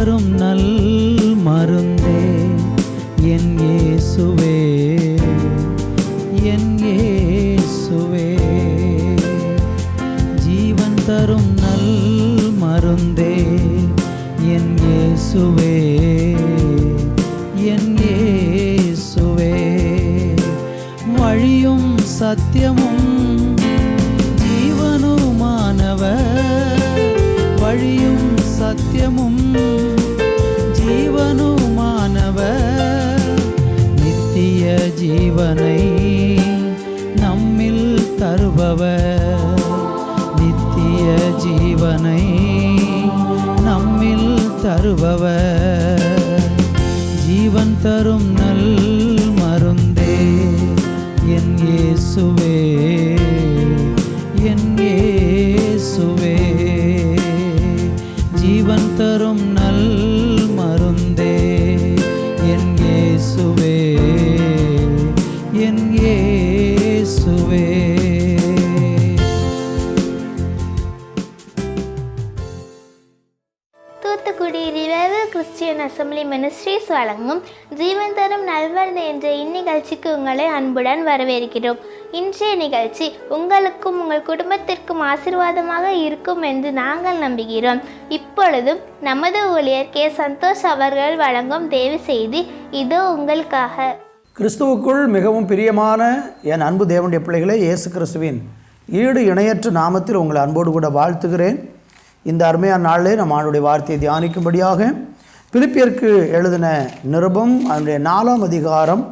தரும் நல் மருந்தே என் இயேசுவே, என் இயேசுவே. ஜீவன் தரும் நல் மருந்தே என் இயேசுவே, என் இயேசுவே. வழியும் சத்தியமும் ஜீவனுமானவர், வழியும் சத்தியமும் ஜீவனுமானவர். நித்திய ஜீவனை நம்மில் தருபவர், நித்திய ஜீவனை நம்மில் தருபவர். ஜீவன் தரும் நல் மருந்தே என் இயேசுவே, என் இயேசுவே. ஜீவன் தரும் நல் மருந்தே என் இயேசுவே, என் இயேசுவே. Thoothukudi revival Christian assembly ministries வழங்கும் ஜீவன் தரும் நல்வரது என்ற இந்நிகழ்ச்சிக்கு உங்களை அன்புடன் வரவேற்கிறோம். இன்றைய நிகழ்ச்சி உங்களுக்கும் உங்கள் குடும்பத்திற்கும் ஆசீர்வாதமாக இருக்கும் என்று நாங்கள் நம்புகிறோம். இப்பொழுதும் நமது ஊழியர் கே. சந்தோஷ் அவர்கள் வழங்கும் தேவ செய்தி இதோ உங்களுக்காக. கிறிஸ்துவுக்குள் மிகவும் பிரியமான என் அன்பு தேவனுடைய பிள்ளைகளே, இயேசு கிறிஸ்துவின் ஈடு இணையற்ற நாமத்தில் உங்களை அன்போடு கூட வாழ்த்துகிறேன். இந்த அருமையான நாளில் நம்ம ஆண்டுடைய வார்த்தையை தியானிக்கும்படியாக பிலிப்பியருக்கு எழுதின நிருபம் அதனுடைய 4ஆம் அதிகாரம்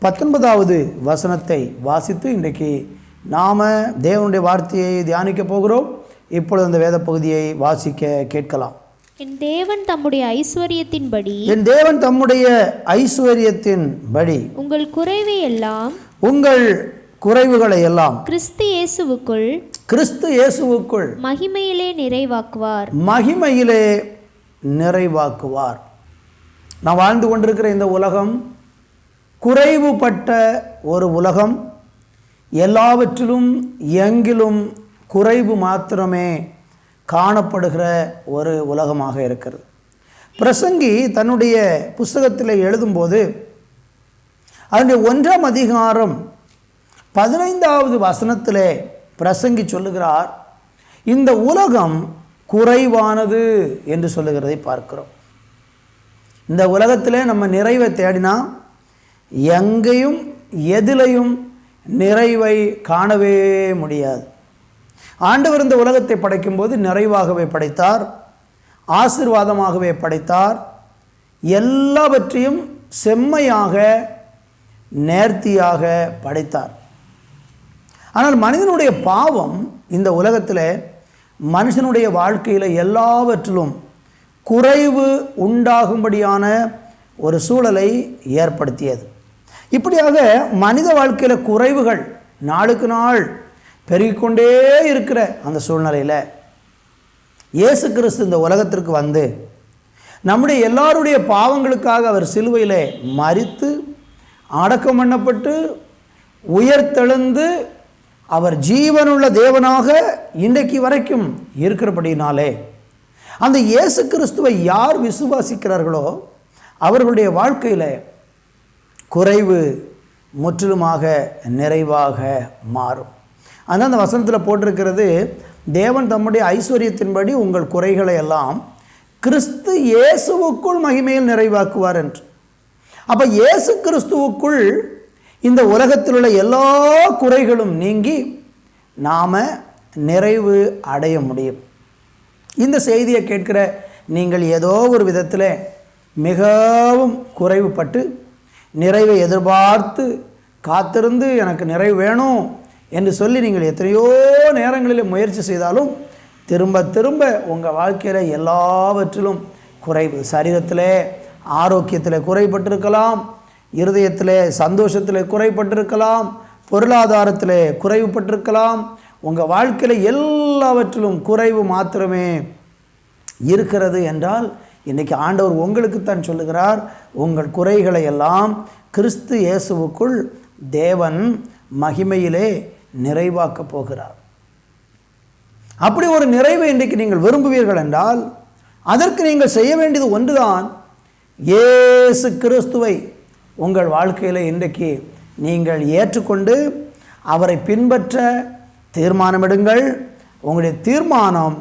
19வது வசனத்தை வாசித்து இன்றைக்கு நாம் தேவனுடைய வார்த்தையை தியானிக்க போகிறோம். இப்பொழுது அந்த வேத பகுதியை வாசிக்க கேட்கலாம். என் தேவன் தம்முடைய ஐஸ்வரியத்தின்படி, என் தேவன் தம்முடைய ஐஸ்வரியத்தின்படி உங்கள் குறைவை எல்லாம், உங்கள் குறைவுகளை எல்லாம் கிறிஸ்து இயேசுவுக்குள், கிறிஸ்து இயேசுவுக்குள் மகிமையிலே நிறைவாக்குவார், மகிமையிலே நிறைவாக்குவார். நாம் வாழ்ந்து கொண்டிருக்கிற இந்த உலகம் குறைவுபட்ட ஒரு உலகம். எல்லாவற்றிலும் எங்கிலும் குறைவு மாத்திரமே காணப்படுகிற ஒரு உலகமாக இருக்கிறது. பிரசங்கி தன்னுடைய புஸ்தகத்தில் எழுதும்போது அதனுடைய 1ஆம் அதிகாரம் 15வது வசனத்திலே பிரசங்கி சொல்லுகிறார், இந்த உலகம் குறைவானது என்று சொல்லுகிறதை பார்க்கிறோம். இந்த உலகத்திலே நம்ம நிறைவை தேடினா எங்கேயும் எதிலையும் நிறைவை காணவே முடியாது. ஆண்டவர் இந்த உலகத்தை படைக்கும்போது நிறைவாகவே படைத்தார், ஆசீர்வாதமாகவே படைத்தார், எல்லாவற்றையும் செம்மையாக நேர்த்தியாக படைத்தார். ஆனால் மனிதனுடைய பாவம் இந்த உலகத்தில் மனுஷனுடைய வாழ்க்கையில் எல்லாவற்றிலும் குறைவு உண்டாகும்படியான ஒரு சூழலை ஏற்படுத்தியது. இப்படியாக மனித வாழ்க்கையில் குறைவுகள் நாளுக்கு நாள் பெருகிக்கொண்டே இருக்கிற அந்த சூழ்நிலையில் இயேசு கிறிஸ்து இந்த உலகத்திற்கு வந்து நம்முடைய எல்லாருடைய பாவங்களுக்காக அவர் சிலுவையில் மரித்து அடக்கம் பண்ணப்பட்டு உயர்த்தெழுந்து அவர் ஜீவனுள்ள தேவனாக இன்றைக்கு வரைக்கும் இருக்கிறபடினாலே அந்த இயேசு கிறிஸ்துவை யார் விசுவாசிக்கிறார்களோ அவர்களுடைய வாழ்க்கையில் குறைவு முற்றிலுமாக நிறைவாக மாறும். ஆனால் அந்த வசனத்தில் போட்டிருக்கிறது, தேவன் தம்முடைய ஐஸ்வர்யத்தின்படி உங்கள் குறைகளை எல்லாம் கிறிஸ்து இயேசுவுக்குள் மகிமையில் நிறைவாக்குவார் என்று. அப்போ இயேசு கிறிஸ்துவுக்குள் இந்த உலகத்தில் உள்ள எல்லா குறைகளும் நீங்கி நாம் நிறைவு அடைய முடியும். இந்த செய்தியை கேட்கிற நீங்கள் ஏதோ ஒரு விதத்தில் மிகவும் குறைவுபட்டு நிறைவை எதிர்பார்த்து காத்திருந்து எனக்கு நிறைவு வேணும் என்று சொல்லி நீங்கள் எத்தனையோ நேரங்களில் முயற்சி செய்தாலும் திரும்ப திரும்ப உங்கள் வாழ்க்கையில் எல்லாவற்றிலும் குறைவு, சரீரத்தில் ஆரோக்கியத்தில் குறைபட்டிருக்கலாம், இருதயத்தில் சந்தோஷத்தில் குறைபட்டிருக்கலாம், பொருளாதாரத்தில் குறைவுபட்டிருக்கலாம். உங்கள் வாழ்க்கையில் எல்லாவற்றிலும் குறைவு மாத்திரமே இருக்கிறது என்றால் இன்றைக்கி ஆண்டவர் உங்களுக்குத்தான் சொல்லுகிறார், உங்கள் குறைகளை எல்லாம் கிறிஸ்து இயேசுவுக்குள் தேவன் மகிமையிலே நிறைவாக்கப் போகிறார். அப்படி ஒரு நிறைவை இன்றைக்கு நீங்கள் விரும்புவீர்கள் என்றால் அதற்கு நீங்கள் செய்ய வேண்டியது ஒன்றுதான், இயேசு கிறிஸ்துவை உங்கள் வாழ்க்கையில் இன்றைக்கு நீங்கள் ஏற்றுக்கொண்டு அவரை பின்பற்ற தீர்மானமிடுங்கள். உங்களுடைய தீர்மானம்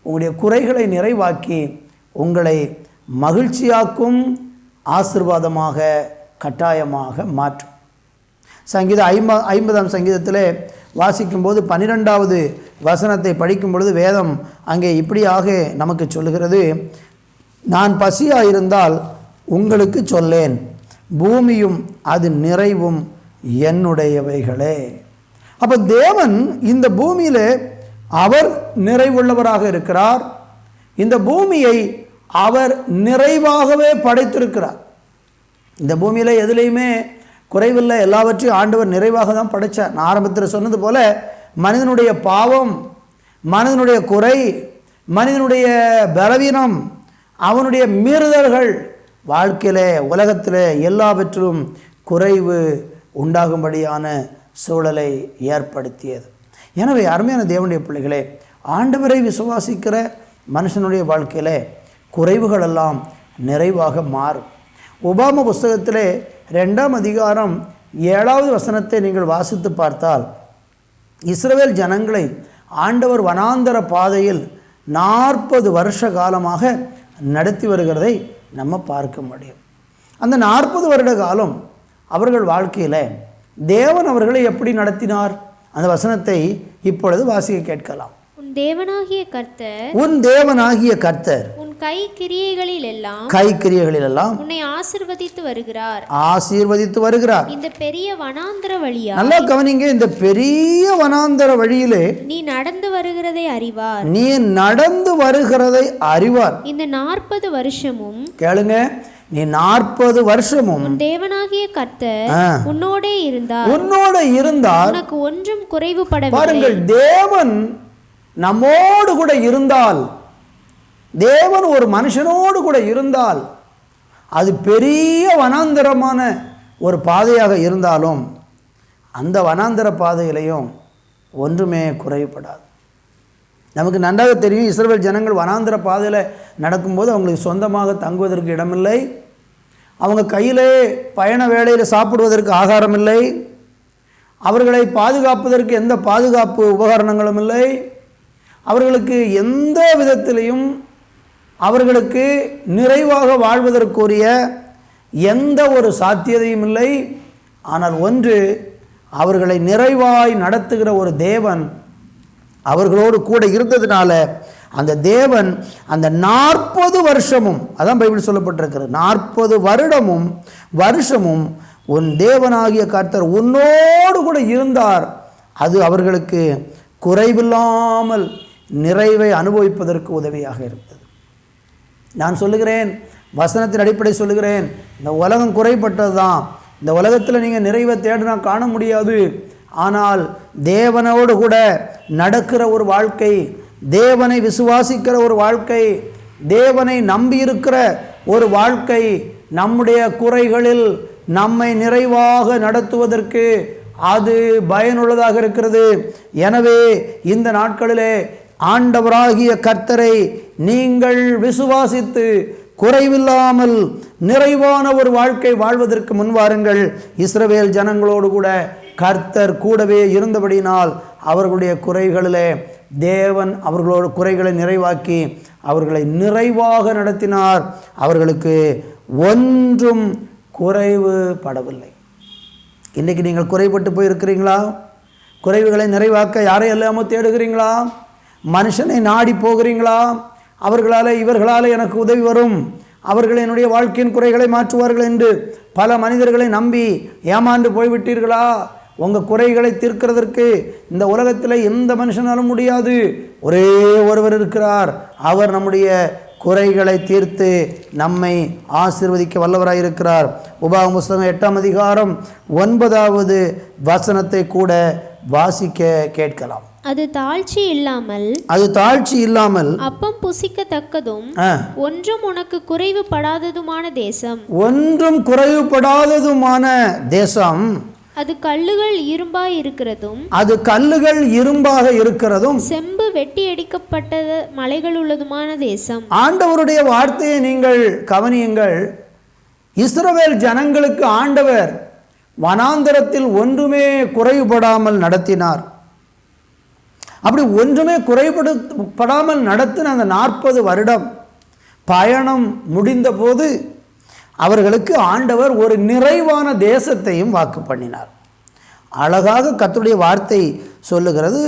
உங்களுடைய குறைகளை நிறைவாக்கி உங்களை மகிழ்ச்சியாக்கும், ஆசீர்வாதமாக கட்டாயமாக மாற்றும். சங்கீதம் 50ஆம் சங்கீதத்திலே வாசிக்கும்போது 12வது வசனத்தை படிக்கும் பொழுது வேதம் அங்கே இப்படியாக நமக்கு சொல்லுகிறது, நான் பசியாயிருந்தால் உங்களுக்கு சொல்லேன், பூமியும் அது நிறைவும் என்னுடையவைகளே. அப்போ தேவன் இந்த பூமியில் அவர் நிறைவுள்ளவராக இருக்கிறார். இந்த பூமியை அவர் நிறைவாகவே படைத்திருக்கிறார். இந்த பூமியில் எதுலேயுமே குறைவில்லை, எல்லாவற்றையும் ஆண்டவர் நிறைவாக தான் படைத்தார். நான் ஆரம்பத்தில் சொன்னது போல மனிதனுடைய பாவம், மனிதனுடைய குறை, மனிதனுடைய பலவீனம், அவனுடைய மீறுதல்கள் வாழ்க்கையில் உலகத்தில் எல்லாவற்றிலும் குறைவு உண்டாகும்படியான சூழலை ஏற்படுத்தியது. எனவே அருமையான தேவனுடைய பிள்ளைகளே, ஆண்டவரை விசுவாசிக்கிற மனுஷனுடைய வாழ்க்கையில் குறைவுகளெல்லாம் நிறைவாக மாறும். உபாம புஸ்தகத்திலே 2ஆம் அதிகாரம் 7வது வசனத்தை நீங்கள் வாசித்து பார்த்தால், இஸ்ரவேல் ஜனங்களை ஆண்டவர் வனாந்தர பாதையில் 40 வருஷ காலமாக நடத்தி வருகிறதை நம்ம பார்க்க முடியும். அந்த 40 வருட காலம் அவர்கள் வாழ்க்கையில் தேவன் அவர்களை எப்படி நடத்தினார்? அந்த வசனத்தை இப்பொழுது வாசிக்க கேட்கலாம். உன் தேவனாகிய கர்த்தர் உன் கைக்கிரியைகளில் எல்லாம் உன்னை ஆசீர்வதித்து வருகிறார். இந்த பெரிய வனாந்தர வழியா, நல்லா கவனிங்க, இந்த பெரிய வனாந்தர வழியிலே நீ நடந்து வருகிறதை அறிவார். இந்த 40 வருஷமும் கேளுங்க, நீ 40 வருஷமும் உன் தேவனாகிய கர்த்தர் உன்னோடே இருந்தார். உனக்கு ஒன்றும் குறைவுபடவில்லை. பாருங்கள், தேவன் நம்மோடு கூட இருந்தால், தேவன் ஒரு மனுஷனோடு கூட இருந்தால், அது பெரிய வனாந்தரமான ஒரு பாதையாக இருந்தாலும் அந்த வனாந்தர பாதையிலையும் ஒன்றுமே குறைபடாது. நமக்கு நன்றாக தெரியும், இஸ்ரவேல் ஜனங்கள் வனாந்தர பாதையில் நடக்கும்போது அவங்களுக்கு சொந்தமாக தங்குவதற்கு இடமில்லை, அவங்க கையிலே பயண வேளையில் சாப்பிடுவதற்கு ஆகாரம் இல்லை, அவர்களை பாதுகாப்பதற்கு எந்த பாதுகாப்பு உபகரணங்களும் இல்லை, அவர்களுக்கு எந்த விதத்திலையும் அவர்களுக்கு நிறைவாக வாழ்வதற்குரிய எந்த ஒரு சாத்தியதையும் இல்லை. ஆனால் ஒன்று, அவர்களை நிறைவாய் நடத்துகிற ஒரு தேவன் அவர்களோடு கூட இருந்ததுனால அந்த தேவன் அந்த 40 வருஷமும், அதான் பைபிள் சொல்லப்பட்டிருக்கிறது, 40 வருஷமும் உன் தேவனாகிய கர்த்தர் உன்னோடு கூட இருந்தார். அது அவர்களுக்கு குறைவில்லாமல் நிறைவை அனுபவிப்பதற்கு உதவியாக இருந்தது. நான் சொல்லுகிறேன், வசனத்தின் அடிப்படை சொல்லுகிறேன், இந்த உலகம் குறைப்பட்டது தான். இந்த உலகத்தில் நீங்கள் நிறைவை தேடினா காண முடியாது. ஆனால் தேவனோடு கூட நடக்கிற ஒரு வாழ்க்கை, தேவனை விசுவாசிக்கிற ஒரு வாழ்க்கை, தேவனை நம்பியிருக்கிற ஒரு வாழ்க்கை நம்முடைய குறைகளில் நம்மை நிறைவாக நடத்துவதற்கு அது பயனுள்ளதாக இருக்கிறது. எனவே இந்த நாட்களிலே ஆண்டவராகிய கர்த்தரை நீங்கள் விசுவாசித்து குறைவில்லாமல் நிறைவான ஒரு வாழ்க்கை வாழ்வதற்கு முன்வாருங்கள். இஸ்ரவேல் ஜனங்களோடு கூட கர்த்தர் கூடவே இருந்தபடியினால் அவர்களுடைய குறைகளிலே தேவன் அவர்களோட குறைகளை நிறைவாக்கி அவர்களை நிறைவாக நடத்தினார். அவர்களுக்கு ஒன்றும் குறைவுபடவில்லை. இன்றைக்கி நீங்கள் குறைபட்டு போயிருக்கிறீங்களா? குறைவுகளை நிறைவாக்க யாரை எல்லாமோ தேடுகிறீங்களா? மனுஷனை நாடி போகிறீங்களா? அவர்களால் இவர்களால் எனக்கு உதவி வரும், அவர்கள் என்னுடைய வாழ்க்கையின் குறைகளை மாற்றுவார்கள் என்று பல மனிதர்களை நம்பி ஏமாந்து போய்விட்டீர்களா? உங்கள் குறைகளை தீர்க்கிறதற்கு இந்த உலகத்தில் எந்த மனுஷனாலும் முடியாது. ஒரே ஒருவர் இருக்கிறார். அவர் நம்முடைய குறைகளை தீர்த்து நம்மை ஆசீர்வதிக்க வல்லவராக இருக்கிறார். உபாகம புஸ்தகம் 8ஆம் அதிகாரம் 9வது வசனத்தை கூட வாசிக்க கேட்கலாம். அது தாழ்ச்சி இல்லாமல் அப்பம் புசிக்கத்தக்கதும் ஒன்றும் உனக்கு குறைவுபடாததுமான தேசம். அது கல்லுகள் இரும்பாய் இருக்கிறதும், அது கல்லுகள் இரும்பாக இருக்கிறதும், செம்பு வெட்டி அடிக்கப்பட்டது மலைகள் உள்ளதுமான தேசம். ஆண்டவருடைய வார்த்தையை நீங்கள் கவனியுங்கள். இஸ்ரவேல் ஜனங்களுக்கு ஆண்டவர் வனாந்தரத்தில் ஒன்றுமே குறைபடாமல் நடத்தினார். அப்படி ஒன்றுமே குறைபடாமல் நடத்தின அந்த 40 வருடம் பயணம் முடிந்தபோது அவர்களுக்கு ஆண்டவர் ஒரு நிறைவான தேசத்தையும் வாக்கு பண்ணினார். அழகாக கர்த்தருடைய வார்த்தை சொல்லுகிறது,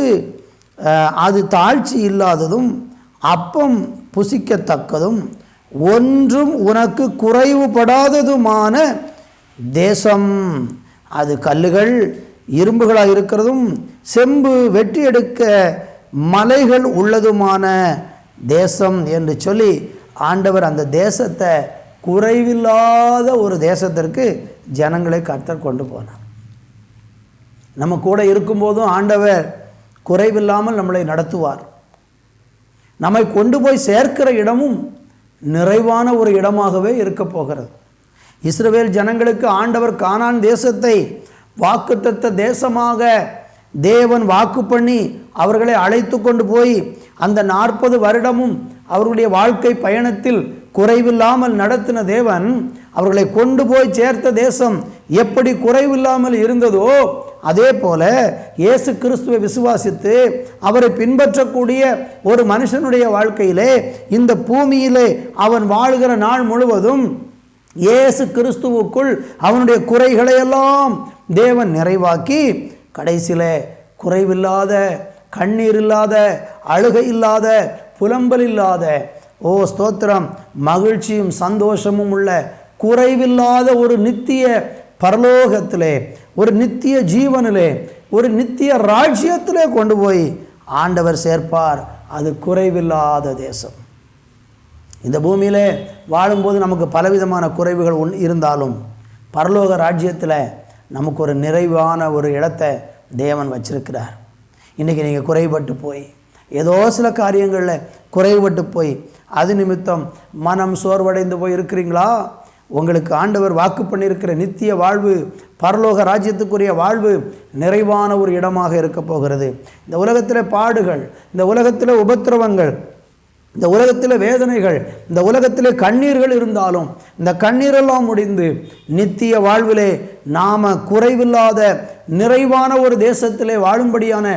அது தாழ்ச்சி இல்லாததும் அப்பம் புசிக்கத்தக்கதும் ஒன்றும் உனக்கு குறைவுபடாததுமான தேசம். அது கல்லுகள் இரும்புகளாக இருக்கிறதும் செம்பு வெட்டி எடுக்க மலைகள் உள்ளதுமான தேசம் என்று சொல்லி ஆண்டவர் அந்த தேசத்தை குறைவில்லாத ஒரு தேசத்திற்கு ஜனங்களை கர்த்தர் கொண்டு போனார். நம்ம கூட இருக்கும்போதும் ஆண்டவர் குறைவில்லாமல் நம்மளை நடத்துவார். நம்மை கொண்டு போய் சேர்க்கிற இடமும் நிறைவான ஒரு இடமாகவே இருக்க போகிறது. இஸ்ரவேல் ஜனங்களுக்கு ஆண்டவர் கானான் தேசத்தை வாக்குத்தத்த தேசமாக தேவன் வாக்கு பண்ணி அவர்களை அழைத்து கொண்டு போய் அந்த 40 வருடமும் அவர்களுடைய வாழ்க்கை பயணத்தில் குறைவில்லாமல் நடத்தின தேவன் அவர்களை கொண்டு போய் சேர்த்த தேசம் எப்படி குறைவில்லாமல் இருந்ததோ அதே போல இயேசு கிறிஸ்துவை விசுவாசித்து அவரை பின்பற்றக்கூடிய ஒரு மனுஷனுடைய வாழ்க்கையிலே இந்த பூமியிலே அவன் வாழ்கிற நாள் முழுவதும் இயேசு கிறிஸ்துவுக்குள் அவனுடைய குறைகளை எல்லாம் தேவன் நிறைவாக்கி கடைசியிலே குறைவில்லாத, கண்ணீர் இல்லாத, அழுகை இல்லாத, புலம்பல் இல்லாத, ஓ ஸ்தோத்திரம், மகிழ்ச்சியும் சந்தோஷமும் உள்ள குறைவில்லாத ஒரு நித்திய பரலோகத்திலே, ஒரு நித்திய ஜீவனிலே, ஒரு நித்திய ராஜ்யத்திலே கொண்டு போய் ஆண்டவர் சேர்ப்பார். அது குறைவில்லாத தேசம். இந்த பூமியிலே வாழும்போது நமக்கு பலவிதமான குறைவுகள் இருந்தாலும் பரலோக ராஜ்யத்தில் நமக்கு ஒரு நிறைவான ஒரு இடத்தை தேவன் வச்சிருக்கிறார். இன்றைக்கி நீங்கள் குறைபட்டு போய் ஏதோ சில காரியங்களில் குறைபட்டு போய் அது நிமித்தம் மனம் சோர்வடைந்து போய் இருக்கிறீங்களா? உங்களுக்கு ஆண்டவர் வாக்கு பண்ணியிருக்கிற நித்திய வாழ்வு, பரலோக ராஜ்யத்துக்குரிய வாழ்வு நிறைவான ஒரு இடமாக இருக்க போகிறது. இந்த உலகத்தில் பாடுகள், இந்த உலகத்தில் உபத்திரவங்கள், இந்த உலகத்தில் வேதனைகள், இந்த உலகத்தில் கண்ணீர்கள் இருந்தாலும் இந்த கண்ணீரெல்லாம் முடிந்து நித்திய வாழ்விலே நாம குறைவில்லாத நிறைவான ஒரு தேசத்திலே வாழும்படியான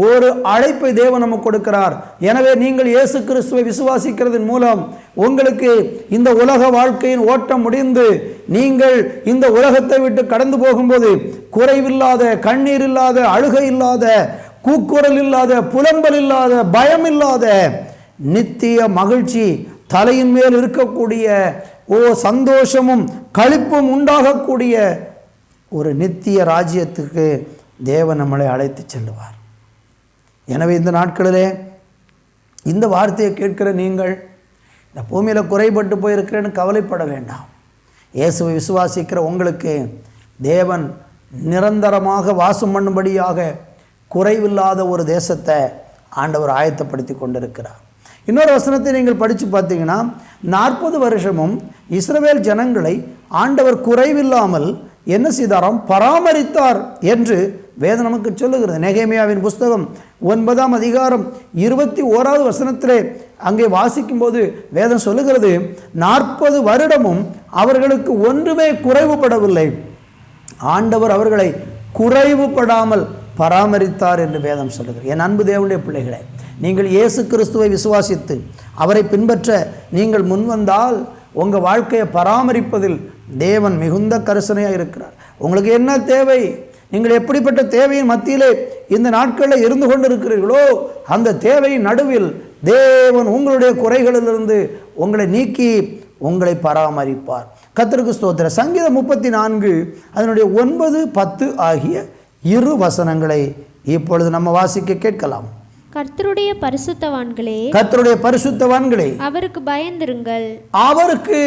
ஒரு அழைப்பை தேவன் நமக்கு கொடுக்கிறார். எனவே நீங்கள் இயேசு கிறிஸ்துவை விசுவாசிக்கிறதன் மூலம் உங்களுக்கு இந்த உலக வாழ்க்கையின் ஓட்டம் முடிந்து நீங்கள் இந்த உலகத்தை விட்டு கடந்து போகும்போது குறைவில்லாத, கண்ணீர் இல்லாத, அழுகை இல்லாத, கூக்குரல் இல்லாத, புலம்பல் இல்லாத, பயம் இல்லாத நித்திய மகிழ்ச்சி தலையின் மேல் இருக்கக்கூடிய சந்தோஷமும் களிப்பும் உண்டாகக்கூடிய ஒரு நித்திய ராஜ்யத்துக்கு தேவன் நம்மளை அழைத்து செல்லுவார். எனவே இந்த நாட்களிலே இந்த வார்த்தையை கேட்கிற நீங்கள் இந்த பூமியில் குறைபட்டு போயிருக்கிறேன்னு கவலைப்பட வேண்டாம். இயேசுவை விசுவாசிக்கிற உங்களுக்கு தேவன் நிரந்தரமாக வாசம் பண்ணும்படியாக குறைவில்லாத ஒரு தேசத்தை ஆண்டவர் ஆயத்தப்படுத்தி கொண்டிருக்கிறார். இன்னொரு வசனத்தை நீங்கள் படித்து பார்த்தீங்கன்னா 40 வருஷமும் இஸ்ரவேல் ஜனங்களை ஆண்டவர் குறைவில்லாமல் என்ன செய்தாராம்? பராமரித்தார் என்று வேதம் நமக்கு சொல்லுகிறது. நெகேமியாவின் புஸ்தகம் 9ஆம் அதிகாரம் 21வது வசனத்திலே அங்கே வாசிக்கும்போது வேதம் சொல்லுகிறது, 40 வருடமும் அவர்களுக்கு ஒன்றுமே குறைவுபடவில்லை, ஆண்டவர் அவர்களை குறைவுபடாமல் பராமரித்தார் என்று வேதம் சொல்லுகிறது. என் அன்பு தேவனுடைய பிள்ளைகளே, நீங்கள் இயேசு கிறிஸ்துவை விசுவாசித்து அவரை பின்பற்ற நீங்கள் முன்வந்தால் உங்கள் வாழ்க்கையை பராமரிப்பதில் தேவன் மிகுந்த கரிசனையாக இருக்கிறார். உங்களுக்கு என்ன தேவை, நீங்கள் எப்படிப்பட்ட தேவையின் மத்தியிலே இந்த நாட்களில் இருந்து கொண்டு இருக்கிறீர்களோ அந்த தேவையின் நடுவில் தேவன் உங்களுடைய குறைகளிலிருந்து உங்களை நீக்கி உங்களை பராமரிப்பார். கர்த்தருக்கு ஸ்தோத்திரம். சங்கீதம் 34 அதனுடைய 9, 10 ஆகிய 2 வசனங்களை இப்பொழுது நம்ம வாசிக்க கேட்கலாம். கர்த்தருடைய பரிசுத்தவான்களே, கர்த்தருடைய பரிசுத்தவான்களே, அவருக்கு பயந்திருங்கள், அவருக்கு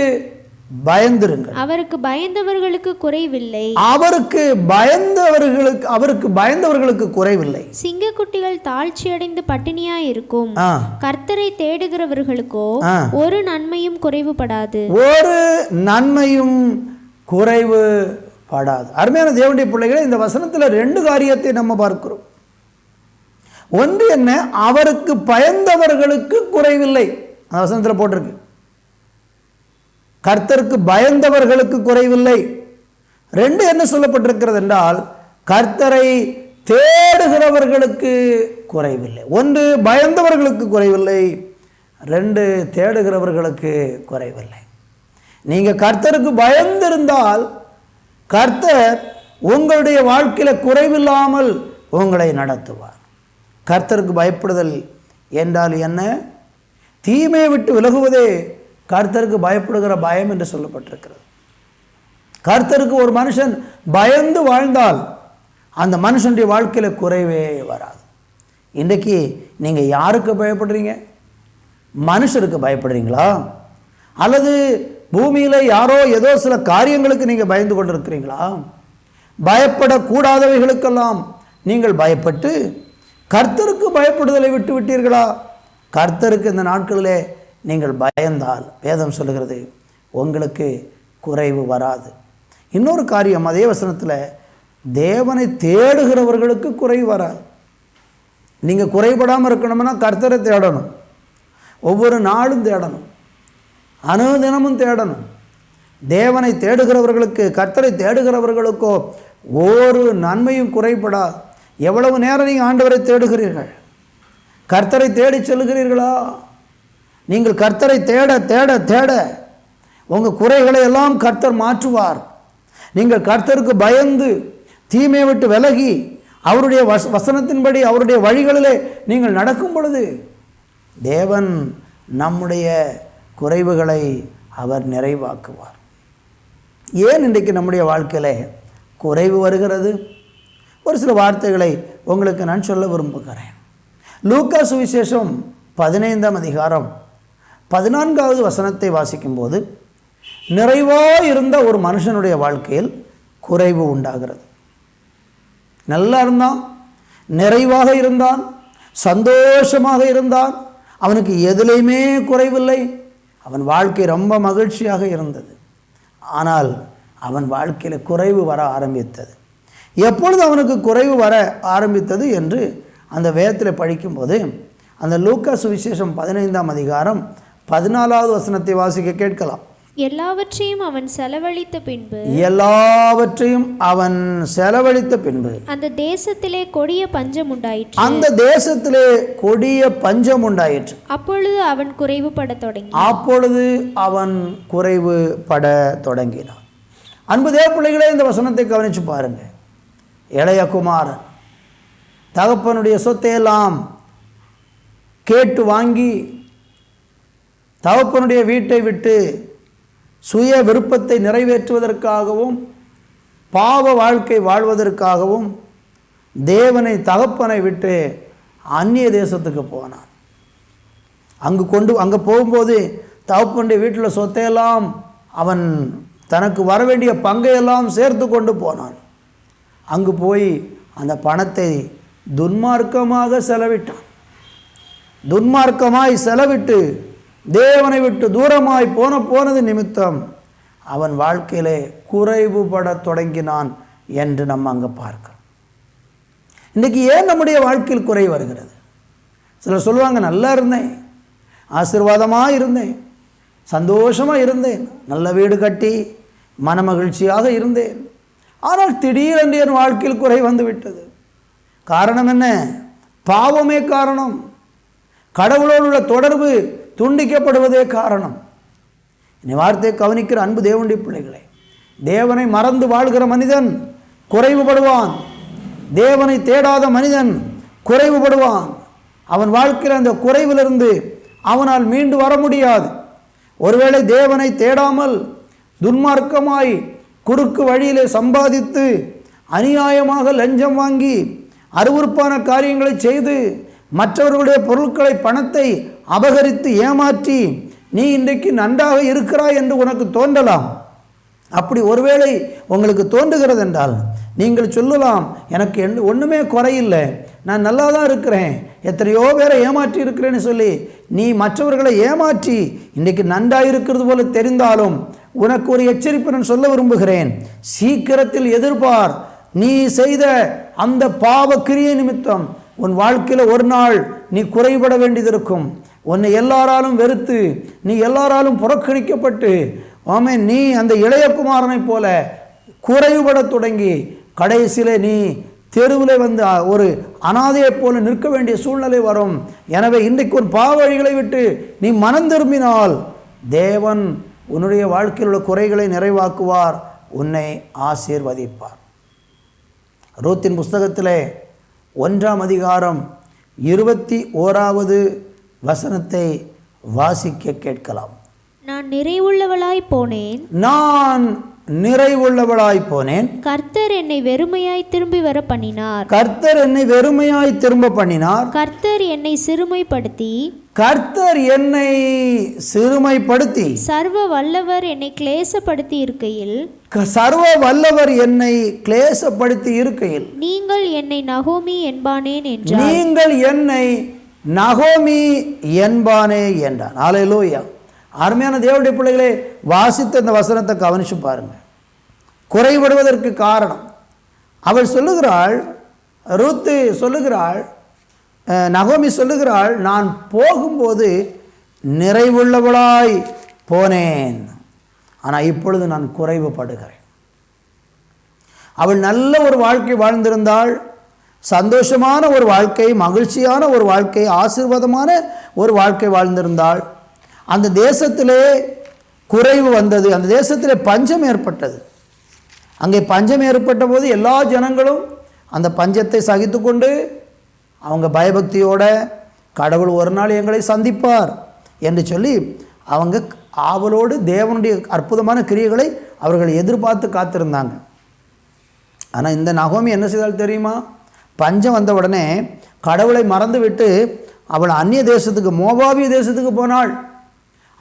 பயந்திருங்கள். அவருக்கு பயந்தவர்களுக்கு குறைவில்லை, அவருக்கு பயந்தவர்களுக்கு குறைவில்லை. சிங்கக்குட்டிகள் தாழ்ச்சி அடைந்து பட்டினியாய் இருக்கும், கர்த்தரை தேடுகிறவர்களுக்கோ ஒரு நன்மையும் குறைவுபடாது. ஒரு நன்மையும் படாது. அருமையான தேவனுடைய பிள்ளைகளை, இந்த வசனத்தில் 2 காரியத்தை நம்ம பார்க்கிறோம். ஒன்று என்ன? அவருக்கு பயந்தவர்களுக்கு குறைவில்லை. அந்த வசனத்தில் போட்டிருக்கு, கர்த்தருக்கு பயந்தவர்களுக்கு குறைவில்லை. 2 என்ன சொல்லப்பட்டிருக்கிறது என்றால், கர்த்தரை தேடுகிறவர்களுக்கு குறைவில்லை. 1 பயந்தவர்களுக்கு குறைவில்லை, 2 தேடுகிறவர்களுக்கு குறைவில்லை. நீங்கள் கர்த்தருக்கு பயந்திருந்தால் கர்த்தர் உங்களுடைய வாழ்க்கையில் குறைவில்லாமல் உங்களை நடத்துவார். கர்த்தருக்கு பயப்படுதல் என்றால் என்ன? தீமையை விட்டு விலகுவதே கர்த்தருக்கு பயப்படுகிற பயம் என்று சொல்லப்பட்டிருக்கிறது. கர்த்தருக்கு ஒரு மனுஷன் பயந்து வாழ்ந்தால் அந்த மனுஷனுடைய வாழ்க்கையில் குறைவே வராது. இன்றைக்கு நீங்கள் யாருக்கு பயப்படுறீங்க? மனுஷருக்கு பயப்படுறீங்களா? அல்லது பூமியில் யாரோ ஏதோ சில காரியங்களுக்கு நீங்கள் பயந்து கொண்டிருக்கிறீங்களா? பயப்படக்கூடாதவைகளுக்கெல்லாம் நீங்கள் பயப்பட்டு கர்த்தருக்கு பயப்படுதலை விட்டு விட்டீர்களா? கர்த்தருக்கு இந்த நாட்களிலே நீங்கள் பயந்தால் வேதம் சொல்லுகிறது உங்களுக்கு குறைவு வராது. இன்னொரு காரியம், அதே வசனத்தில் தேவனை தேடுகிறவர்களுக்கு குறைவு வராது. நீங்கள் குறைபடாமல் இருக்கணும்னா கர்த்தரை தேடணும், ஒவ்வொரு நாளும் தேடணும், அனுதினமும் தேடணும். தேவனை தேடுகிறவர்களுக்கு, கர்த்தரை தேடுகிறவர்களுக்கோ ஒரு நன்மையும் குறைபடாது. எவ்வளவு நேரம் நீங்கள் ஆண்டவரை தேடுகிறீர்கள்? கர்த்தரை தேடி செல்லுகிறீர்களா? நீங்கள் கர்த்தரை தேட தேட தேட உங்கள் குறைகளை எல்லாம் கர்த்தர் மாற்றுவார். நீங்கள் கர்த்தருக்கு பயந்து தீமையை விட்டு விலகி அவருடைய வசனத்தின்படி அவருடைய வழிகளிலே நீங்கள் நடக்கும் பொழுது தேவன் நம்முடைய குறைவுகளை அவர் நிறைவாக்குவார். ஏன் இன்றைக்கு நம்முடைய வாழ்க்கையில் குறைவு வருகிறது? ஒரு சில வார்த்தைகளை உங்களுக்கு நான் சொல்ல விரும்புகிறேன். லூக்கா சுவிசேஷம் 15ஆம் அதிகாரம் 14வது வசனத்தை வாசிக்கும்போது, நிறைவாக இருந்த ஒரு மனுஷனுடைய வாழ்க்கையில் குறைவு உண்டாகிறது. நல்லா இருந்தான், நிறைவாக இருந்தான், சந்தோஷமாக இருந்தான், அவனுக்கு எதிலையுமே குறைவில்லை, அவன் வாழ்க்கை ரொம்ப மகிழ்ச்சியாக இருந்தது. ஆனால் அவன் வாழ்க்கையில் குறைவு வர ஆரம்பித்தது. எப்பொழுது அவனுக்கு குறைவு வர ஆரம்பித்தது என்று அந்த வேதத்தில் படிக்கும்போது, அந்த லூக்கா சுவிசேஷம் 15ஆம் அதிகாரம் 14வது வசனத்தை வாசிக்க கேட்கலாம். எல்லாவற்றையும் அவன் செலவழித்த பின்பு, எல்லாவற்றையும் அவன் செலவழித்த பின்பு அந்த தேசத்திலே கொடிய பஞ்சம் உண்டாயிற்று. அந்த தேசத்திலே கொடிய பஞ்சம் உண்டாயிற்று. அப்பொழுது அவன் குறைவுபட தொடங்கி, அப்பொழுது அவன் குறைவுபட தொடங்கினான். அன்பு தேவ பிள்ளைகளே, இந்த வசனத்தை கவனிச்சு பாருங்க. இளைய குமாரன் தகப்பனுடைய சொத்தையெல்லாம் கேட்டு வாங்கி தகப்பனுடைய வீட்டை விட்டு சுய விருப்பத்தை நிறைவேற்றுவதற்காகவும் பாவ வாழ்க்கை வாழ்வதற்காகவும் தேவனை தகப்பனை விட்டு அந்நிய தேசத்துக்கு போனான். அங்கே போகும்போது தகப்பனுடைய வீட்டில் சொத்தையெல்லாம் அவன் தனக்கு வர வேண்டிய பங்கையெல்லாம் சேர்த்து கொண்டு போனான். அங்கு போய் அந்த பணத்தை துன்மார்க்கமாக செலவிட்டான். துன்மார்க்கமாய் செலவிட்டு தேவனை விட்டு தூரமாய் போனது நிமித்தம் அவன் வாழ்க்கையிலே குறைவுபட தொடங்கினான் என்று நம்ம அங்கே பார்க்கிறோம். இன்றைக்கி ஏன் நம்முடைய வாழ்க்கையில் குறை வருகிறது? சிலர் சொல்லுவாங்க, நல்லா இருந்தேன், ஆசீர்வாதமாக இருந்தேன், சந்தோஷமாக இருந்தேன், நல்ல வீடு கட்டி மனமகிழ்ச்சியாக இருந்தேன், ஆனால் திடீரென்று என் வாழ்க்கையில் குறை வந்து விட்டது. காரணம் என்ன? பாவமே காரணம். கடவுளோடு உள்ள தொடர்பு துண்டிக்கப்படுவதே காரணம். இந்த வார்த்தையை கவனிக்கிற அன்பு தேவனுடைய பிள்ளைகளே, தேவனை மறந்து வாழ்கிற மனிதன் குறைவுபடுவான். தேவனை தேடாத மனிதன் குறைவுபடுவான். அவன் வாழ்க்கையில் அந்த குறைவிலிருந்து அவனால் மீண்டு வர முடியாது. ஒருவேளை தேவனை தேடாமல் துன்மார்க்கமாய் குறுக்கு வழியிலே சம்பாதித்து அநியாயமாக லஞ்சம் வாங்கி அருவருப்பான காரியங்களை செய்து மற்றவர்களுடைய பொருட்களை பணத்தை அபகரித்து ஏமாற்றி நீ இன்றைக்கு நன்றாக இருக்கிறாய் என்று உனக்கு தோன்றலாம். அப்படி ஒருவேளை உங்களுக்கு தோன்றுகிறது என்றால் நீங்கள் சொல்லலாம், எனக்கு ஒன்றுமே குறையில்லை, நான் நல்லா தான் இருக்கிறேன், எத்தனையோ பேரை ஏமாற்றி இருக்கிறேன்னு சொல்லி நீ மற்றவர்களை ஏமாற்றி இன்றைக்கு நன்றாக இருக்கிறது போல தெரிந்தாலும் உனக்கு ஒரு எச்சரிப்பு நான் சொல்ல விரும்புகிறேன். சீக்கிரத்தில் எதிர்பார். நீ செய்த அந்த பாவ கிரியை நிமித்தம் உன் வாழ்க்கையில் ஒரு நாள் நீ குறைபட வேண்டியது இருக்கும். உன்னை எல்லாராலும் வெறுத்து, நீ எல்லாராலும் புறக்கணிக்கப்பட்டு, நீ அந்த இளையகுமாரனை போல குறைபட தொடங்கி கடைசியில் நீ தெருவில் வந்து ஒரு அனாதையை போல நிற்க வேண்டிய சூழ்நிலை வரும். எனவே இன்றைக்கு உன் பாவ வழிகளை விட்டு நீ மனம் திரும்பினால் தேவன் உன்னுடைய வாழ்க்கையில் உள்ள குறைகளை நிறைவாக்குவார், உன்னை ஆசீர்வதிப்பார். ரூத்தின் புஸ்தகத்திலே 1ஆம் அதிகாரம் 21வது வசனத்தை வாசிக்க கேட்கலாம். நான் நிறைவுள்ளவளாய் போனேன், நான் நிறைவுள்ளவளாய் போனேன். கர்த்தர் என்னை வெறுமையாய் திரும்பி வர பண்ணினார். கர்த்தர் என்னை வெறுமையாய் திரும்ப பண்ணினார். கர்த்தர் என்னை சிறுமைப்படுத்தி, கர்த்தர் என்னை சிறுமைப்படுத்தி, சர்வ வல்லவர் என்னை கிளேசப்படுத்தி இருக்கையில், சர்வ வல்லவர் என்னை கிளேசப்படுத்தி இருக்கையில் நீங்கள் என்னை நகோமி என்பானேன் என்றார். நீங்கள் என்னை நகோமி என்பானே என்றான். ஹல்லேலூயா. அருமையான தேவனுடைய பிள்ளைகளே, வாசித்த இந்த வசனத்தை கவனிச்சு பாருங்க. குறைபடுவதற்கு காரணம், அவள் சொல்லுகிறாள், ரூத்து சொல்லுகிறாள், நகோமி சொல்லுகிறாள், நான் போகும்போது நிறைவுள்ளவளாய் போனேன், ஆனால் இப்பொழுது நான் குறைவுபடுகிறேன். அவள் நல்ல ஒரு வாழ்க்கை வாழ்ந்திருந்தாள், சந்தோஷமான ஒரு வாழ்க்கை, மகிழ்ச்சியான ஒரு வாழ்க்கை, ஆசீர்வாதமான ஒரு வாழ்க்கை வாழ்ந்திருந்தாள். அந்த தேசத்திலே குறைவு வந்தது, அந்த தேசத்திலே பஞ்சம் ஏற்பட்டது. அங்கே பஞ்சம் ஏற்பட்ட போது எல்லா ஜனங்களும் அந்த பஞ்சத்தை சகித்து கொண்டு அவங்க பயபக்தியோட கடவுள் ஒரு நாள் எங்களை சந்திப்பார் என்று சொல்லி அவங்க ஆவலோடு தேவனுடைய அற்புதமான கிரியைகளை அவர்கள் எதிர்பார்த்து காத்திருந்தாங்க. ஆனால் இந்த நகோமி என்ன செய்தால் தெரியுமா? பஞ்சம் வந்த உடனே கடவுளை மறந்து விட்டு அவள் அந்நிய தேசத்துக்கு, மோவாபிய தேசத்துக்கு போனாள்.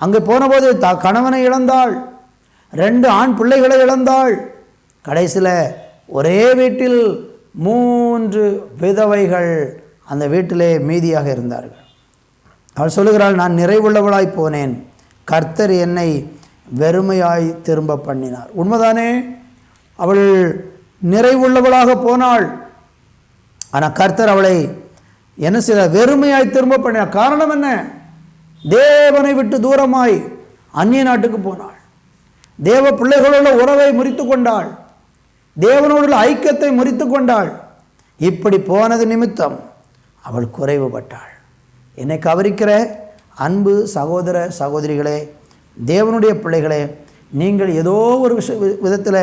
அங்கே போனபோது கணவனை இழந்தாள், 2 ஆண் பிள்ளைகளை இழந்தாள். கடைசியில் ஒரே வீட்டில் 3 விதவைகள் அந்த வீட்டிலே மீதியாக இருந்தார்கள். அவள் சொல்லுகிறாள், நான் நிறைவுள்ளவளாய் போனேன், கர்த்தர் என்னை வெறுமையாய் திரும்ப பண்ணினார். உண்மைதானே? அவள் நிறைவுள்ளவளாக போனாள், ஆனால் கர்த்தர் அவளை என்ன செய்தார்? வெறுமையாய் திரும்ப பண்ணினார். காரணம் என்ன? தேவனை விட்டு தூரமாய் அந்நிய நாட்டுக்கு போனாள். தேவ பிள்ளைகளோட உறவை முறித்து கொண்டாள், தேவனோடு ஐக்கியத்தை முறித்து கொண்டாள். இப்படி போனது நிமித்தம் அவள் குறைவுபட்டாள். என்னை கவனிக்கிற அன்பு சகோதர சகோதரிகளே, தேவனுடைய பிள்ளைகளே, நீங்கள் ஏதோ ஒரு விதத்தில்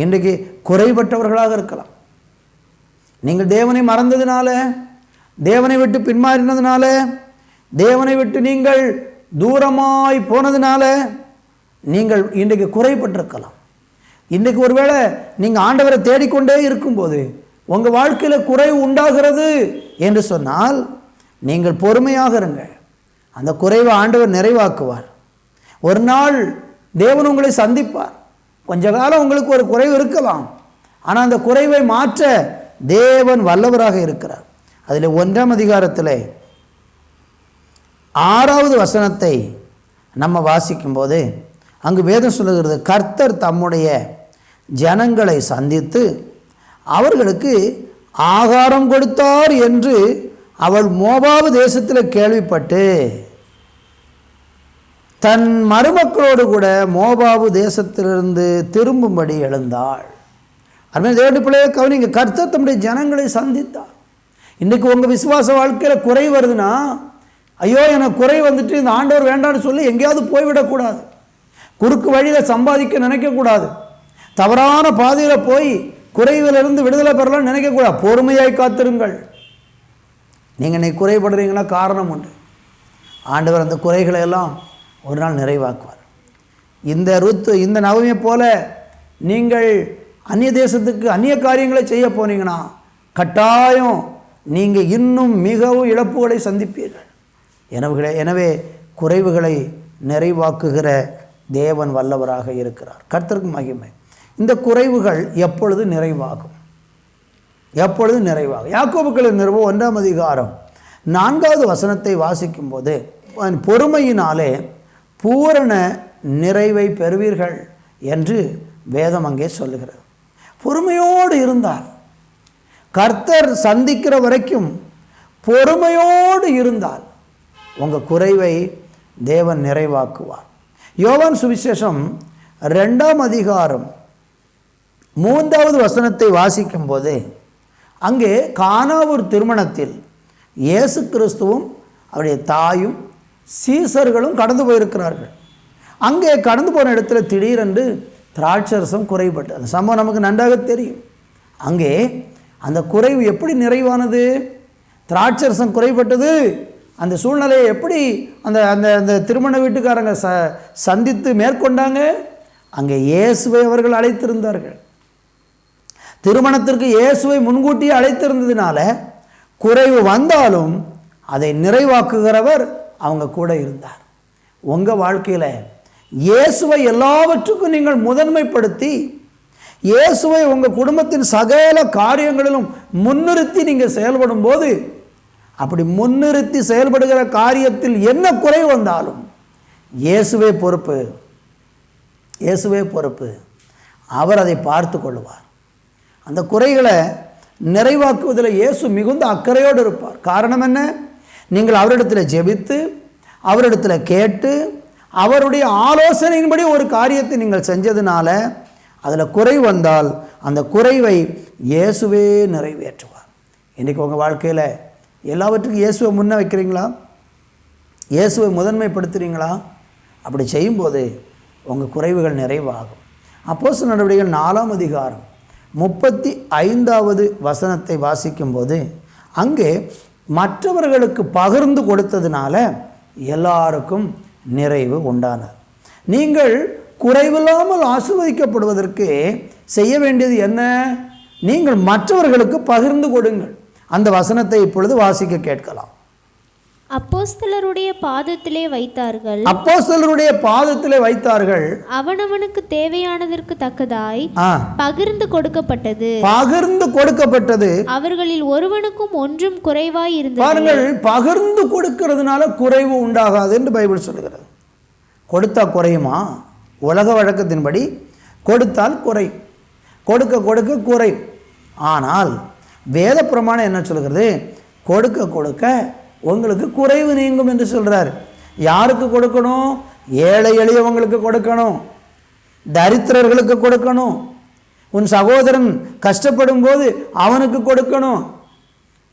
இன்றைக்கு குறைபட்டவர்களாக இருக்கலாம். நீங்கள் தேவனை மறந்ததுனால, தேவனை விட்டு பின்மாறினதுனால, தேவனை விட்டு நீங்கள் தூரமாய் போனதுனால நீங்கள் இன்றைக்கு குறைபட்டிருக்கலாம். இன்றைக்கு ஒருவேளை நீங்கள் ஆண்டவரை தேடிக்கொண்டே இருக்கும்போது உங்கள் வாழ்க்கையில் குறைவு உண்டாகிறது என்று சொன்னால் நீங்கள் பொறுமையாக இருங்க. அந்த குறைவை ஆண்டவர் நிறைவாக்குவார். ஒரு நாள் தேவன் உங்களை சந்திப்பார். கொஞ்ச காலம் உங்களுக்கு ஒரு குறைவு இருக்கலாம், ஆனால் அந்த குறைவை மாற்ற தேவன் வல்லவராக இருக்கிறார். அதில் 1ஆம் அதிகாரத்தில் 6வது வசனத்தை நம்ம வாசிக்கும்போது அங்கு வேதம் சொல்லுகிறது, கர்த்தர் தம்முடைய ஜனங்களை சந்தித்து அவர்களுக்கு ஆகாரம் கொடுத்தார் என்று அவள் மோவாபு தேசத்தில் கேள்விப்பட்டு தன் மருமக்களோடு கூட மோவாபு தேசத்திலிருந்து திரும்பும்படி எழுந்தாள். அருமையான தேவனுடைய பிள்ளையை கவனிங்க, கர்த்தர் தம்முடைய ஜனங்களை சந்தித்தார். இன்றைக்கு உங்கள் விசுவாச வாழ்க்கையில் குறை வருதுன்னா, ஐயோ எனக்கு குறை வந்துட்டு இந்த ஆண்டவர் வேண்டான்னு சொல்லி எங்கேயாவது போய்விடக்கூடாது. குறுக்கு வழியில் சம்பாதிக்க நினைக்கக்கூடாது. தவறான பாதையில் போய் குறைவிலிருந்து விடுதலை பெறலாம்னு நினைக்கக்கூடாது. பொறுமையாய் காத்திருங்கள். நீங்கள் இன்னைக்கு குறைபடுறீங்கன்னா காரணம் உண்டு. ஆண்டவர் அந்த குறைகளை எல்லாம் ஒரு நாள் நிறைவாக்குவார். இந்த நவமியை போல நீங்கள் அந்நிய தேசத்துக்கு அந்நிய காரியங்களை செய்ய போனீங்கன்னா கட்டாயம் நீங்கள் இன்னும் மிகவும் இழப்புகளை சந்திப்பீர்கள். எனவே குறைவுகளை நிறைவாக்குகிற தேவன் வல்லவராக இருக்கிறார். கர்த்தருக்கு மகிமை. இந்த குறைவுகள் எப்பொழுது நிறைவாகும்? யாக்கோபுக்களின் நிருபம் 1ஆம் அதிகாரம் 4வது வசனத்தை வாசிக்கும்போது, பொறுமையினாலே பூரண நிறைவை பெறுவீர்கள். என்று வேதம் அங்கே சொல்லுகிறது. பொறுமையோடு இருந்தால், கர்த்தர் சந்திக்கிற வரைக்கும் பொறுமையோடு இருந்தால் உங்கள் குறைவை தேவன் நிறைவாக்குவார். யோவான் சுவிசேஷம் 2ஆம் அதிகாரம் 3வது வசனத்தை வாசிக்கும் போது அங்கே கானாவூர் திருமணத்தில் இயேசு கிறிஸ்துவும் அவருடைய தாயும் சீசர்களும் கடந்து போயிருக்கிறார்கள். அங்கே கடந்து போன இடத்துல திடீரென்று திராட்சரசம் குறைபட்டது. அந்த சம்பவம் நமக்கு நன்றாக தெரியும். அங்கே அந்த குறைவு எப்படி நிறைவானது? திராட்சரசம் குறைபட்டது. அந்த சூழ்நிலையை எப்படி அந்த அந்த அந்த திருமண வீட்டுக்காரங்க சந்தித்து மேற்கொண்டாங்க? அங்கே இயேசுவை அவர்கள் அழைத்திருந்தார்கள். திருமணத்திற்கு இயேசுவை முன்கூட்டியே அழைத்திருந்ததுனால குறைவு வந்தாலும் அதை நிறைவாக்குகிறவர் அவங்க கூட இருந்தார். உங்கள் வாழ்க்கையில் இயேசுவை எல்லாவற்றுக்கும் நீங்கள் முதன்மைப்படுத்தி இயேசுவை உங்கள் குடும்பத்தின் சகல காரியங்களிலும் முன்னிறுத்தி நீங்கள் செயல்படும் போது, அப்படி முன்னிறுத்தி செயல்படுகிற காரியத்தில் என்ன குறை வந்தாலும் இயேசுவே பொறுப்பு. இயேசுவே பொறுப்பு. அவர் அதை பார்த்து கொள்வார். அந்த குறைகளை நிறைவாக்குவதில் இயேசு மிகுந்த அக்கறையோடு இருப்பார். காரணம் என்ன? நீங்கள் அவரிடத்தில் ஜெபித்து, அவரிடத்தில் கேட்டு, அவருடைய ஆலோசனையின்படி ஒரு காரியத்தை நீங்கள் செஞ்சதுனால அதில் குறை வந்தால் அந்த குறைவை இயேசுவே நிறைவேற்றுவார். இன்றைக்கி உங்கள் வாழ்க்கையில் எல்லாவற்றுக்கும் இயேசுவை முன்ன வைக்கிறீங்களா? இயேசுவை முதன்மைப்படுத்துகிறீங்களா? அப்படி செய்யும்போது உங்கள் குறைவுகள் நிறைவாகும். அப்போஸ்தலர் நடவடிக்கைகள் 4ஆம் அதிகாரம் 35வது வசனத்தை வாசிக்கும்போது அங்கே மற்றவர்களுக்கு பகிர்ந்து கொடுத்ததுனால எல்லாருக்கும் நிறைவு உண்டானது. நீங்கள் குறைவில்லாமல் ஆசீர்வதிக்கப்படுவதற்கு செய்ய வேண்டியது என்ன? நீங்கள் மற்றவர்களுக்கு பகிர்ந்து கொடுங்கள். அந்த வசனத்தை இப்பொழுது வாசிக்க கேட்கலாம். அப்போஸ்தலருடைய பாதத்திலே வைத்தார்கள். அப்போஸ்தலருடைய பாதத்திலே வைத்தார்கள். அவனவனுக்கு தேவையானதற்கு தக்கதாய் பகிர்ந்து கொடுக்கப்பட்டது. பகிர்ந்து கொடுக்கப்பட்டது. அவர்களில் ஒருவனுக்கும் ஒன்றும் குறைவாய் இருந்தது. பாருங்கள், பகிர்ந்து கொடுக்கிறதுனால குறைவு உண்டாகாது என்று பைபிள் சொல்லுகிறது. கொடுத்தா குறையுமா? உலக வழக்கத்தின்படி கொடுத்தால் குறை, கொடுக்க கொடுக்க குறை. ஆனால் வேத பிரமாணம் என்ன சொல்கிறது? கொடுக்க கொடுக்க உங்களுக்கு குறைவு நீங்கும் என்று சொல்கிறார். யாருக்கு கொடுக்கணும்? ஏழை எளியவங்களுக்கு கொடுக்கணும், தரித்திரர்களுக்கு கொடுக்கணும், உன் சகோதரன் கஷ்டப்படும் போது அவனுக்கு கொடுக்கணும்,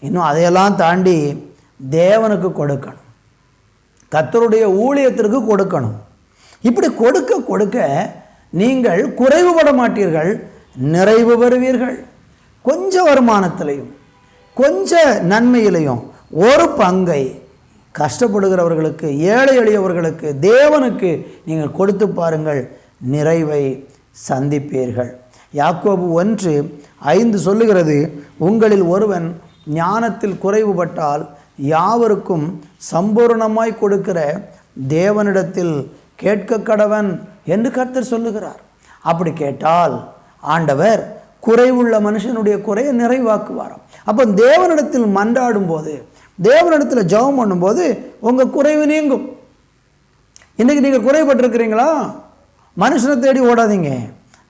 இன்னும் அதையெல்லாம் தாண்டி தேவனுக்கு கொடுக்கணும், கர்த்தருடைய ஊழியத்திற்கு கொடுக்கணும். இப்படி கொடுக்க கொடுக்க நீங்கள் குறைவுபட மாட்டீர்கள், நிறைவு பெறுவீர்கள். கொஞ்ச வருமானத்திலையும் கொஞ்ச நன்மையிலையும் ஒரு பங்கை கஷ்டப்படுகிறவர்களுக்கு, ஏழை எளியவர்களுக்கு, தேவனுக்கு நீங்கள் கொடுத்து பாருங்கள், நிறைவை சந்திப்பீர்கள். யாக்கோபு 1:5 சொல்லுகிறது, உங்களில் ஒருவன் ஞானத்தில் குறைவுபட்டால் யாவருக்கும் சம்பூர்ணமாய் கொடுக்கிற தேவனிடத்தில் கேட்க கடவன் என்று கர்த்தர் சொல்லுகிறார். அப்படி கேட்டால் ஆண்டவர் குறைவுள்ள மனுஷனுடைய குறையை நிறைவாக்குவாராம். அப்போ தேவனிடத்தில் மன்றாடும் போது, தேவனிடத்தில் ஜெபம் பண்ணும்போது உங்கள் குறைவு நீங்கும். இன்றைக்கி நீங்கள் குறைபட்டிருக்கிறீங்களா? மனுஷனை தேடி ஓடாதீங்க.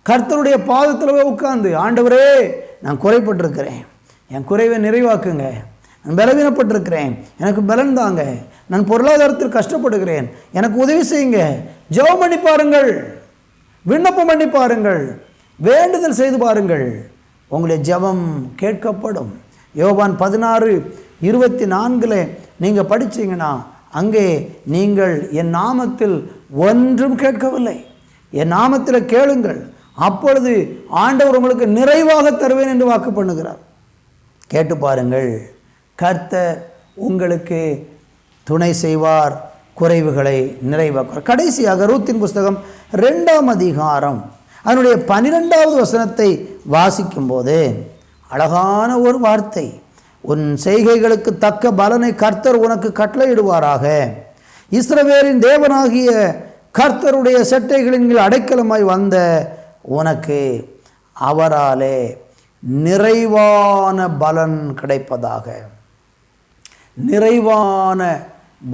கர்த்தருடைய பாதத்தில் உட்கார்ந்து, ஆண்டவரே நான் குறைபட்டிருக்கிறேன், என் குறைவை நிறைவாக்குங்க, நான் பலவீனப்பட்டிருக்கிறேன், எனக்கு பலன் தாங்க, நான் பொருளாதாரத்தில் கஷ்டப்படுகிறேன், எனக்கு உதவி செய்யுங்க. ஜெபம் பண்ணி பாருங்கள், விண்ணப்பம் பண்ணி பாருங்கள், வேண்டுதல் செய்து பாருங்கள், உங்களுடைய ஜெபம் கேட்கப்படும். யோவான் 16:24 நீங்கள் படிச்சீங்கன்னா அங்கே நீங்கள் என் நாமத்தில் ஒன்றும் கேட்கவில்லை, என் நாமத்தில் கேளுங்கள், அப்பொழுது ஆண்டவர் உங்களுக்கு நிறைவாக தருவேன் என்று வாக்கு பண்ணுகிறார். கேட்டு பாருங்கள், கர்த்தர் உங்களுக்கு துணை செய்வார், குறைவுகளை நிறைவாக்குவார். கடைசியாக ரூத்தின் புஸ்தகம் 2ஆம் அதிகாரம் அதனுடைய 12வது வசனத்தை வாசிக்கும்போது அழகான ஒரு வார்த்தை, உன் செய்கைகளுக்கு தக்க பலனை கர்த்தர் உனக்கு கட்டளையிடுவாராக, இஸ்ரவேலின் தேவனாகிய கர்த்தருடைய செட்டைகளின் அடைக்கலமாய் வந்த உனக்கு அவராலே நிறைவான பலன் கிடைப்பதாக. நிறைவான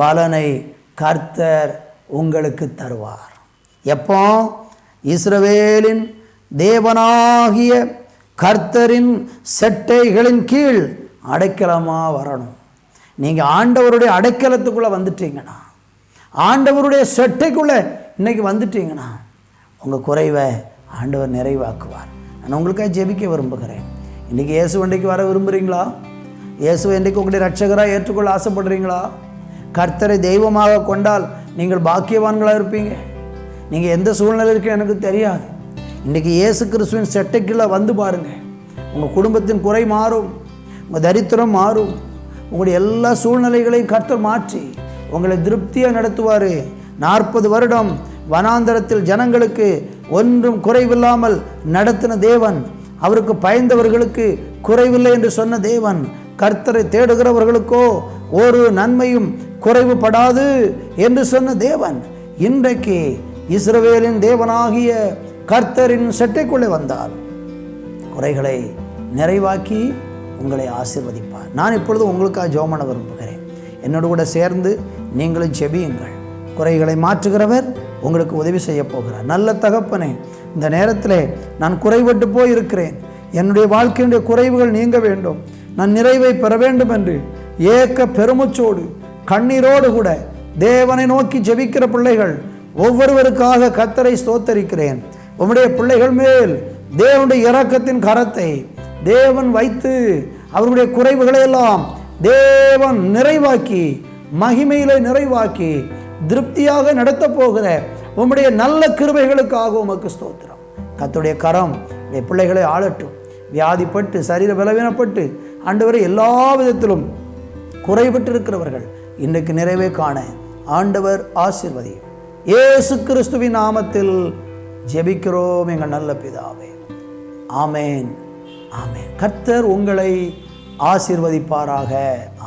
பலனை கர்த்தர் உங்களுக்கு தருவார். எப்போ? இஸ்ரவேலின் தேவனாகிய கர்த்தரின் செட்டைகளின் கீழ் அடைக்கலமாக வரணும். நீங்கள் ஆண்டவருடைய அடைக்கலத்துக்குள்ளே வந்துட்டீங்கன்னா, ஆண்டவருடைய செட்டைக்குள்ளே இன்றைக்கி வந்துட்டீங்கன்னா உங்கள் குறைவை ஆண்டவர் நிறைவாக்குவார். நான் உங்களுக்காக ஜெபிக்க விரும்புகிறேன். இன்றைக்கி இயேசு வண்டிக்கு வர விரும்புகிறீங்களா? இயேசுவை இன்றைக்கு உங்களுடைய ரட்சகராக ஏற்றுக்கொள்ள ஆசைப்படுறீங்களா? கர்த்தரை தெய்வமாக கொண்டால் நீங்கள் பாக்கியவான்களாக இருப்பீங்க. நீங்கள் எந்த சூழ்நிலை இருக்கு எனக்கு தெரியாது. இன்றைக்கி இயேசு கிறிஸ்துவின் செட்டைக்குள்ளே வந்து பாருங்கள். உங்கள் குடும்பத்தின் குறை மாறும், உங்கள் தரித்திரம் மாறும், உங்களுடைய எல்லா சூழ்நிலைகளையும் கர்த்தர் மாற்றி உங்களை திருப்தியாக நடத்துவார். 40 வருடம் வனாந்தரத்தில் ஜனங்களுக்கு ஒன்றும் குறைவில்லாமல் நடத்தின தேவன், அவருக்கு பயந்தவர்களுக்கு குறைவில்லை என்று சொன்ன தேவன், கர்த்தரை தேடுகிறவர்களுக்கோ ஒரு நன்மையும் குறைவுபடாது என்று சொன்ன தேவன், இன்றைக்கு இஸ்ரவேலின் தேவனாகிய கர்த்தரின் செட்டைக்குள்ளே வந்தால் குறைகளை நிறைவாக்கி உங்களை ஆசீர்வதிப்பார். நான் இப்பொழுது உங்களுக்காக ஜெபம் பண்ண விரும்புகிறேன். என்னோடு கூட சேர்ந்து நீங்களும் ஜெபியுங்கள். குறைகளை மாற்றுகிறவர் உங்களுக்கு உதவி செய்ய போகிறார். நல்ல தகப்பனே, இந்த நேரத்தில் நான் குறைபட்டு போயிருக்கிறேன், என்னுடைய வாழ்க்கையுடைய குறைவுகள் நீங்க வேண்டும், நான் நிறைவை பெற வேண்டும் என்று ஏக்க பெருமுச்சோடு கண்ணீரோடு கூட தேவனை நோக்கி ஜெபிக்கிற பிள்ளைகள் ஒவ்வொருவருக்காக கர்த்தரை ஸ்தோத்தரிக்கிறேன். உம்முடைய பிள்ளைகள் மேல் தேவனுடைய இரக்கத்தின் கரத்தை தேவன் வைத்து அவருடைய குறைவுகளை எல்லாம் தேவன் நிறைவாக்கி மகிமையிலே நிறைவாக்கி திருப்தியாக நடத்த போகிற உம்முடைய நல்ல கிருபைகளுக்காக உமக்கு ஸ்தோத்திரம். கர்த்தருடைய கரம் பிள்ளைகளை ஆளட்டும். வியாதிப்பட்டு சரீர பலவீனப்பட்டு ஆண்டவரை எல்லா விதத்திலும் குறைபட்டு இருக்கிறவர்கள் இன்றைக்கு நிறைவே காண ஆண்டவர் ஆசீர்வதியும். இயேசு கிறிஸ்துவின் நாமத்தில் ஜெபிக்கிறோம் எங்கள் நல்ல பிதாவே. ஆமேன், ஆமேன். கர்த்தர் உங்களை ஆசீர்வதிப்பாராக.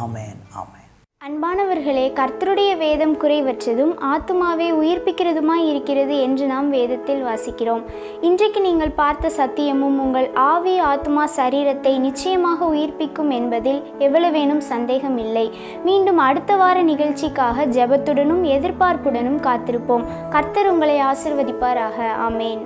ஆமேன், ஆமேன். அன்பானவர்களே, கர்த்தருடைய வேதம் குறைவற்றதும் ஆத்துமாவை உயிர்ப்பிக்கிறதுமாய் இருக்கிறது என்று நாம் வேதத்தில் வாசிக்கிறோம். இன்றைக்கு நீங்கள் பார்த்த சத்தியமும் உங்கள் ஆவி, ஆத்துமா, சரீரத்தை நிச்சயமாக உயிர்ப்பிக்கும் என்பதில் எவ்வளவேனும் சந்தேகம் இல்லை. மீண்டும் அடுத்த வார நிகழ்ச்சிக்காக ஜெபத்துடனும் எதிர்பார்ப்புடனும் காத்திருப்போம். கர்த்தர் உங்களை ஆசீர்வதிப்பாராக. ஆமேன்.